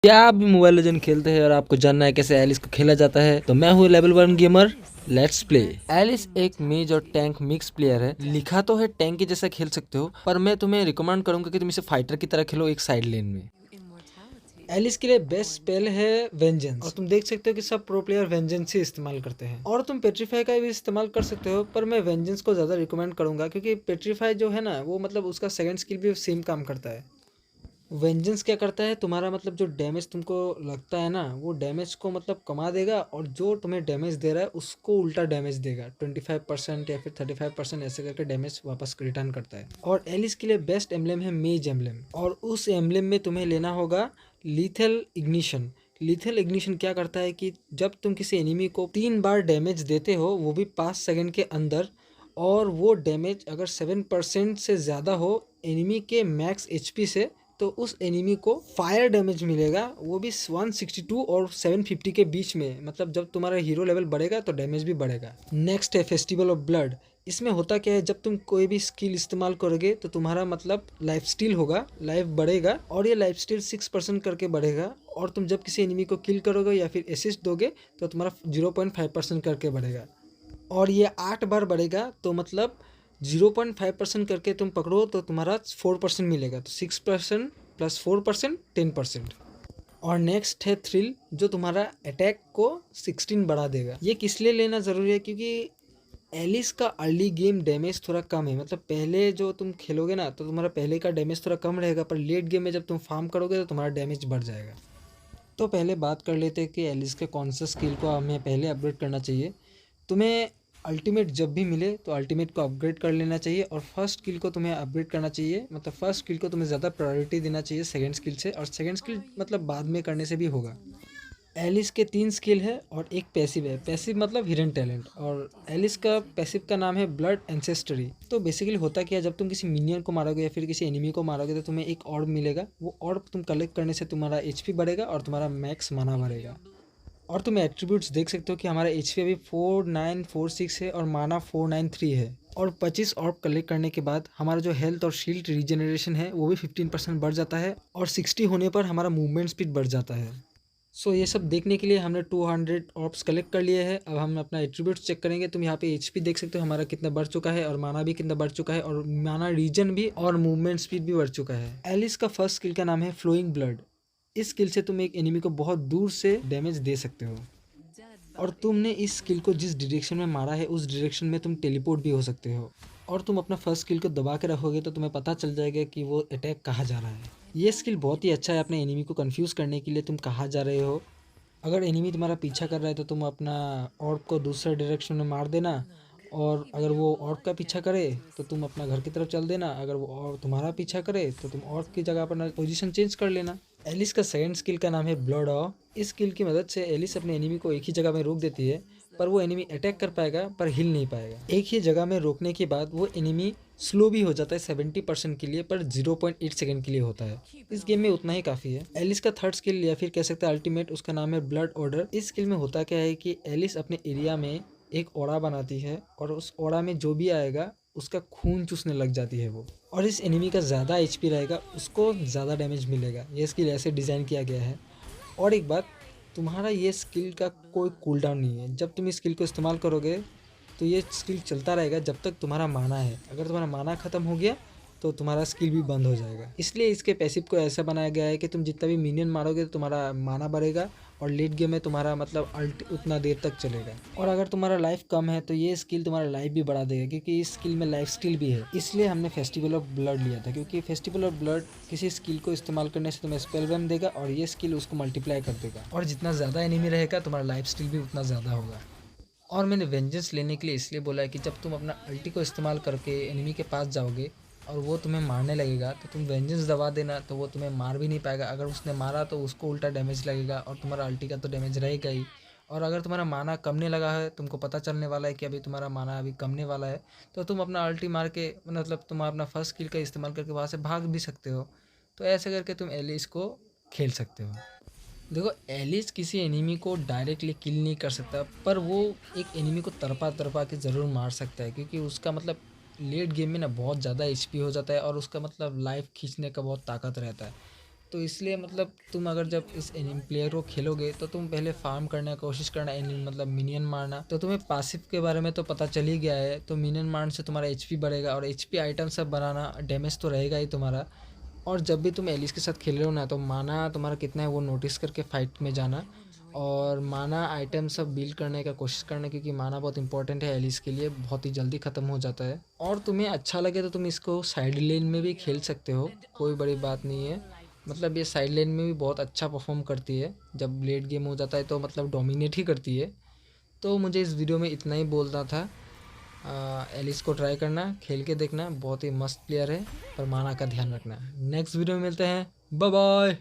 क्या आप भी मोबाइल लेजेंड खेलते हैं और आपको जानना है कैसे एलिस को खेला जाता है? तो मैं हूँ level 1 gamer. Let's play. Alice एक मेज और टैंक मिक्स प्लेयर है। लिखा तो है टैंक के जैसा खेल सकते हो, पर मैं तुम्हें रिकमेंड करूंगा कि तुम इसे फाइटर की तरह खेलो एक साइड लेन में। एलिस के लिए बेस्ट स्पेल है वेंजेंस, और तुम देख सकते हो कि सब प्रो प्लेयर वेंजेंस ही इस्तेमाल करते हैं। और तुम पेट्रीफाई का भी इस्तेमाल कर सकते हो, पर मैं वेंजेंस को ज्यादा रिकमेंड करूंगा क्योंकि पेट्रीफाई जो है ना, वो मतलब उसका सेकंड स्किल भी सेम काम करता है। वेंजेंस क्या करता है, तुम्हारा मतलब जो डैमेज तुमको लगता है ना, वो डैमेज को मतलब कमा देगा, और जो तुम्हें डैमेज दे रहा है उसको उल्टा डैमेज देगा। 25% या फिर 35% ऐसे करके डैमेज वापस रिटर्न करता है। और एलिस के लिए बेस्ट एम्बलम है मेज एम्बलम, और उस एम्बलम में तुम्हें लेना होगा लीथल इग्निशन। लीथल इग्निशन क्या करता है कि जब तुम किसी एनिमी को 3 बार डैमेज देते हो, वो भी 5 सेकंड के अंदर, और वो डैमेज अगर 7% से ज़्यादा हो एनिमी के मैक्स एचपी से, तो उस एनिमी को फायर डैमेज मिलेगा, वो भी 162 और 750 के बीच में। मतलब जब तुम्हारा हीरो लेवल बढ़ेगा तो डैमेज भी बढ़ेगा। नेक्स्ट है फेस्टिवल ऑफ ब्लड। इसमें होता क्या है, जब तुम कोई भी स्किल इस्तेमाल करोगे तो तुम्हारा मतलब लाइफ स्टील होगा, लाइफ बढ़ेगा, और ये लाइफ स्टील 6% करके बढ़ेगा। और तुम जब किसी एनिमी को किल करोगे या फिर असिस्ट दोगे तो तुम्हारा 0.5% करके बढ़ेगा, और ये 8 बार बढ़ेगा। तो मतलब 0.5% करके तुम पकड़ो तो तुम्हारा 4% मिलेगा, तो 6% प्लस 4% 10%। और नेक्स्ट है थ्रिल, जो तुम्हारा अटैक को 16 बढ़ा देगा। ये किस लिए लेना ज़रूरी है, क्योंकि एलिस का अर्ली गेम डैमेज थोड़ा कम है। मतलब पहले जो तुम खेलोगे ना, तो तुम्हारा पहले का डैमेज थोड़ा कम रहेगा, पर लेट गेम में जब तुम फार्म करोगे तो तुम्हारा डैमेज बढ़ जाएगा। तो पहले बात कर लेते हैं कि एलिस के कौन सा स्किल को हमें पहले अपग्रेड करना चाहिए। तुम्हें अल्टीमेट जब भी मिले तो अल्टीमेट को अपग्रेड कर लेना चाहिए, और फर्स्ट स्किल को तुम्हें अपग्रेड करना चाहिए। मतलब फर्स्ट स्किल को तुम्हें ज़्यादा प्रायोरिटी देना चाहिए सेकंड स्किल से, और सेकंड स्किल मतलब बाद में करने से भी होगा। एलिस के 3 स्किल है और एक पैसिव है। पैसिव मतलब हिडन टैलेंट, और एलिस का पैसिव का नाम है ब्लड एंसेस्टरी। तो बेसिकली होता क्या है, जब तुम किसी मिनियन को मारोगे या फिर किसी एनिमी को मारोगे तो तुम्हें एक ऑर्ब मिलेगा। वो ऑर्ब तुम कलेक्ट करने से तुम्हारा एचपी बढ़ेगा और तुम्हारा मैक्स माना बढ़ेगा। और तुम एट्रीब्यूट्स देख सकते हो कि हमारा एच पी अभी 4946 है और माना 493 है। और 25 ऑर्ब कलेक्ट करने के बाद हमारा जो हेल्थ और शील्ड रीजनरेशन है वो भी 15% बढ़ जाता है, और 60 होने पर हमारा मूवमेंट स्पीड बढ़ जाता है। सो ये सब देखने के लिए हमने 200 ऑर्ब्स कलेक्ट कर लिए हैं। अब हम अपना एट्रीब्यूट्स चेक करेंगे। तुम यहाँ पे एचपी देख सकते हो हमारा कितना बढ़ चुका है, और माना भी कितना बढ़ चुका है, और माना रीजन भी और मूवमेंट स्पीड भी बढ़ चुका है। एलिस का फर्स्ट स्किल का नाम है फ्लोइंग ब्लड। इस स्किल से तुम एक एनिमी को बहुत दूर से डैमेज दे सकते हो, और तुमने इस स्किल को जिस डायरेक्शन में मारा है उस डायरेक्शन में तुम टेलीपोर्ट भी हो सकते हो। और तुम अपना फर्स्ट स्किल को दबा के रखोगे तो तुम्हें पता चल जाएगा कि वो अटैक कहाँ जा रहा है। ये स्किल बहुत ही अच्छा है अपने एनिमी को कंफ्यूज करने के लिए, तुम कहाँ जा रहे हो। अगर एनिमी तुम्हारा पीछा कर रहा है तो तुम अपना ऑर्ब को दूसरे डायरेक्शन में मार देना, और अगर वो ऑर्ब का पीछा करे तो तुम अपना घर की तरफ चल देना। अगर वो और तुम्हारा पीछा करे तो तुम ऑर्ब की जगह अपना पोजीशन चेंज कर लेना। एलिस का सेकंड स्किल का नाम है ब्लड ऑफ। इस स्किल की मदद से एलिस अपने एनिमी को एक ही जगह में रोक देती है, पर वो एनिमी अटैक कर पाएगा पर हिल नहीं पाएगा। एक ही जगह में रोकने के बाद वो एनिमी स्लो भी हो जाता है 70% के लिए, पर 0.8 सेकंड के लिए होता है। इस गेम में उतना ही काफ़ी है। एलिस का थर्ड स्किल या फिर कह सकते हैं अल्टीमेट, उसका नाम है ब्लड ऑर्डर। इस स्किल में होता क्या है कि एलिस अपने एरिया में एक ओड़ा बनाती है, और उस ओड़ा में जो भी आएगा उसका खून चूसने लग जाती है वो। और इस एनिमी का ज़्यादा एचपी रहेगा उसको ज़्यादा डैमेज मिलेगा। ये स्किल ऐसे डिज़ाइन किया गया है। और एक बात, तुम्हारा ये स्किल का कोई कूलडाउन नहीं है। जब तुम इस स्किल को इस्तेमाल करोगे तो ये स्किल चलता रहेगा जब तक तुम्हारा माना है। अगर तुम्हारा माना ख़त्म हो गया तो तुम्हारा स्किल भी बंद हो जाएगा। इसलिए इसके पैसिव को ऐसा बनाया गया है कि तुम जितना भी मिनियन मारोगे तो तुम्हारा माना बढ़ेगा, और लेट गेम में तुम्हारा मतलब अल्ट उतना देर तक चलेगा। और अगर तुम्हारा लाइफ कम है तो ये स्किल तुम्हारा लाइफ भी बढ़ा देगा, क्योंकि इस स्किल में लाइफ स्किल भी है। इसलिए हमने फेस्टिवल ऑफ ब्लड लिया था, क्योंकि फेस्टिवल ऑफ ब्लड किसी स्किल को इस्तेमाल करने से तुम्हें स्पेल रन देगा, और ये स्किल उसको मल्टीप्लाई कर देगा। और जितना ज़्यादा एनिमी रहेगा तुम्हारा लाइफ स्किल भी उतना ज़्यादा होगा। और मैंने वेंजेंस लेने के लिए इसलिए बोला है कि जब तुम अपना अल्टी को इस्तेमाल करके एनिमी के पास जाओगे और वो तुम्हें मारने लगेगा, तो तुम वेंजेंस दबा देना, तो वो तुम्हें मार भी नहीं पाएगा। अगर उसने मारा तो उसको उल्टा डैमेज लगेगा, और तुम्हारा अल्टी का तो डैमेज रहेगा ही। और अगर तुम्हारा माना कमने लगा है, तुमको पता चलने वाला है कि अभी तुम्हारा माना अभी कमने वाला है, तो तुम अपना अल्टी मार के मतलब तुम अपना फर्स्ट किल का इस्तेमाल करके वहाँ से भाग भी सकते हो। तो ऐसे करके तुम एलिस को खेल सकते हो। देखो, एलिस किसी एनिमी को डायरेक्टली किल नहीं कर सकता, पर वो एक एनिमी को तरपा तरपा के ज़रूर मार सकता है, क्योंकि उसका मतलब लेट गेम में ना बहुत ज़्यादा एचपी हो जाता है, और उसका मतलब लाइफ खींचने का बहुत ताकत रहता है। तो इसलिए मतलब तुम अगर जब इस एनिमी प्लेयर को खेलोगे तो तुम पहले फार्म करने की कोशिश करना, एनिमी मतलब मिनियन मारना। तो तुम्हें पासिव के बारे में तो पता चल ही गया है। तो मिनियन मारने से तुम्हारा एचपी बढ़ेगा और एचपी आइटम सब बनाना, डैमेज तो रहेगा ही तुम्हारा। और जब भी तुम एलिस के साथ खेल रहे हो ना, तो माना तुम्हारा कितना है वो नोटिस करके फाइट में जाना, और माना आइटम सब बिल्ड करने का कोशिश करना, क्योंकि माना बहुत इंपॉर्टेंट है एलिस के लिए, बहुत ही जल्दी ख़त्म हो जाता है। और तुम्हें अच्छा लगे तो तुम इसको साइड लेन में भी खेल सकते हो, कोई बड़ी बात नहीं है। मतलब ये साइड लेन में भी बहुत अच्छा परफॉर्म करती है, जब लेट गेम हो जाता है तो मतलब डोमिनेट ही करती है। तो मुझे इस वीडियो में इतना ही बोलना था। एलिस को ट्राई करना, खेल के देखना, बहुत ही मस्त प्लेयर है, पर माना का ध्यान रखना। नेक्स्ट वीडियो में मिलते हैं, बाय बाय।